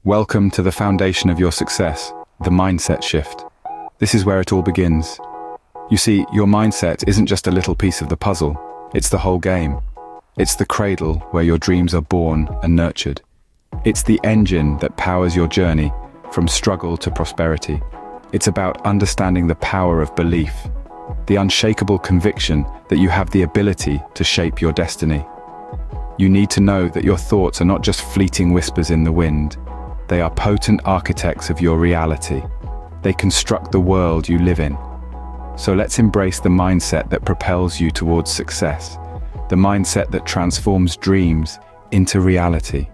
Welcome to the foundation of your success, the mindset shift. This is where it all begins. You see, your mindset isn't just a little piece of the puzzle, it's the whole game. It's the cradle where your dreams are born and nurtured. It's the engine that powers your journey from struggle to prosperity. It's about understanding the power of belief, the unshakable conviction that you have the ability to shape your destiny. You need to know that your thoughts are not just fleeting whispers in the wind. They are potent architects of your reality. They construct the world you live in. So let's embrace the mindset that propels you towards success, the mindset that transforms dreams into reality.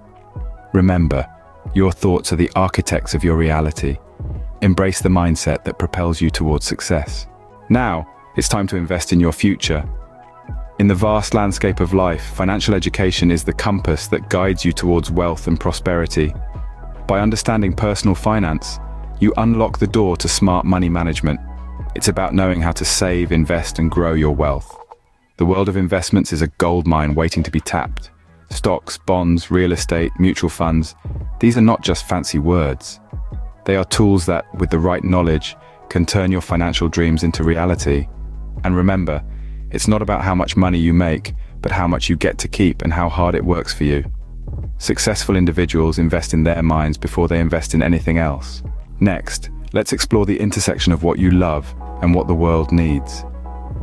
Remember, your thoughts are the architects of your reality. Embrace the mindset that propels you towards success. Now, it's time to invest in your future. In the vast landscape of life, financial education is the compass that guides you towards wealth and prosperity. By understanding personal finance, you unlock the door to smart money management. It's about knowing how to save, invest, and grow your wealth. The world of investments is a goldmine waiting to be tapped. Stocks, bonds, real estate, mutual funds, these are not just fancy words. They are tools that, with the right knowledge, can turn your financial dreams into reality. And remember, it's not about how much money you make, but how much you get to keep and how hard it works for you. Successful individuals invest in their minds before they invest in anything else. Next, let's explore the intersection of what you love and what the world needs.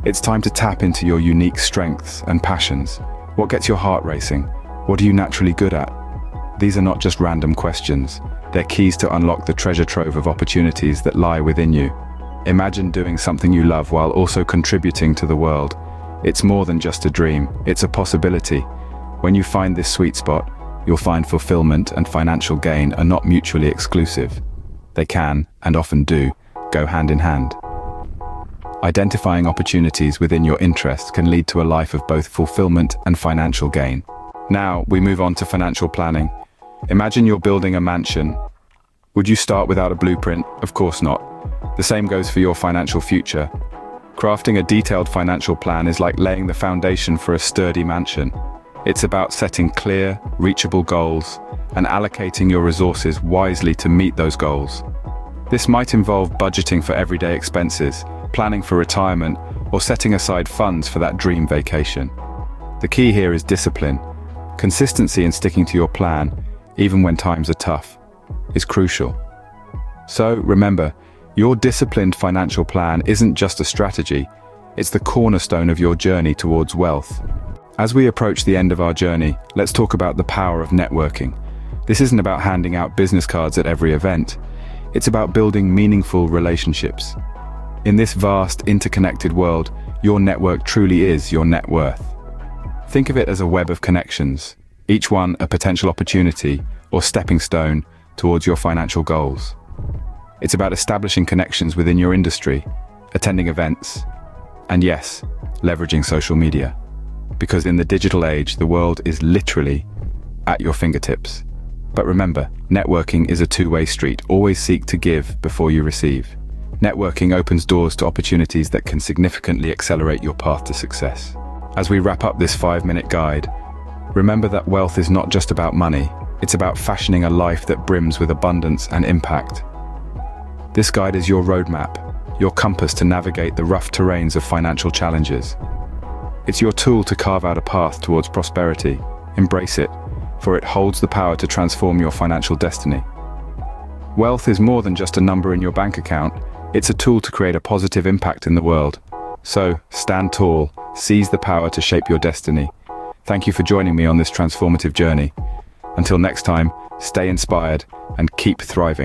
It's time to tap into your unique strengths and passions. What gets your heart racing? What are you naturally good at? These are not just random questions. They're keys to unlock the treasure trove of opportunities that lie within you. Imagine doing something you love while also contributing to the world. It's more than just a dream, it's a possibility. When you find this sweet spot, you'll find fulfillment and financial gain are not mutually exclusive. They can, and often do, go hand in hand. Identifying opportunities within your interests can lead to a life of both fulfillment and financial gain. Now, we move on to financial planning. Imagine you're building a mansion. Would you start without a blueprint? Of course not. The same goes for your financial future. Crafting a detailed financial plan is like laying the foundation for a sturdy mansion. It's about setting clear, reachable goals and allocating your resources wisely to meet those goals. This might involve budgeting for everyday expenses, planning for retirement, or setting aside funds for that dream vacation. The key here is discipline. Consistency in sticking to your plan, even when times are tough, is crucial. So remember, your disciplined financial plan isn't just a strategy, it's the cornerstone of your journey towards wealth. As we approach the end of our journey, let's talk about the power of networking. This isn't about handing out business cards at every event. It's about building meaningful relationships. In this vast, interconnected world, your network truly is your net worth. Think of it as a web of connections, each one a potential opportunity or stepping stone towards your financial goals. It's about establishing connections within your industry, attending events, and yes, leveraging social media. Because in the digital age, the world is literally at your fingertips. But remember, networking is a two-way street. Always seek to give before you receive. Networking opens doors to opportunities that can significantly accelerate your path to success. As we wrap up this 5-minute guide, remember that wealth is not just about money. It's about fashioning a life that brims with abundance and impact. This guide is your roadmap, your compass to navigate the rough terrains of financial challenges. It's your tool to carve out a path towards prosperity. Embrace it, for it holds the power to transform your financial destiny. Wealth is more than just a number in your bank account. It's a tool to create a positive impact in the world. So, stand tall, seize the power to shape your destiny. Thank you for joining me on this transformative journey. Until next time, stay inspired and keep thriving.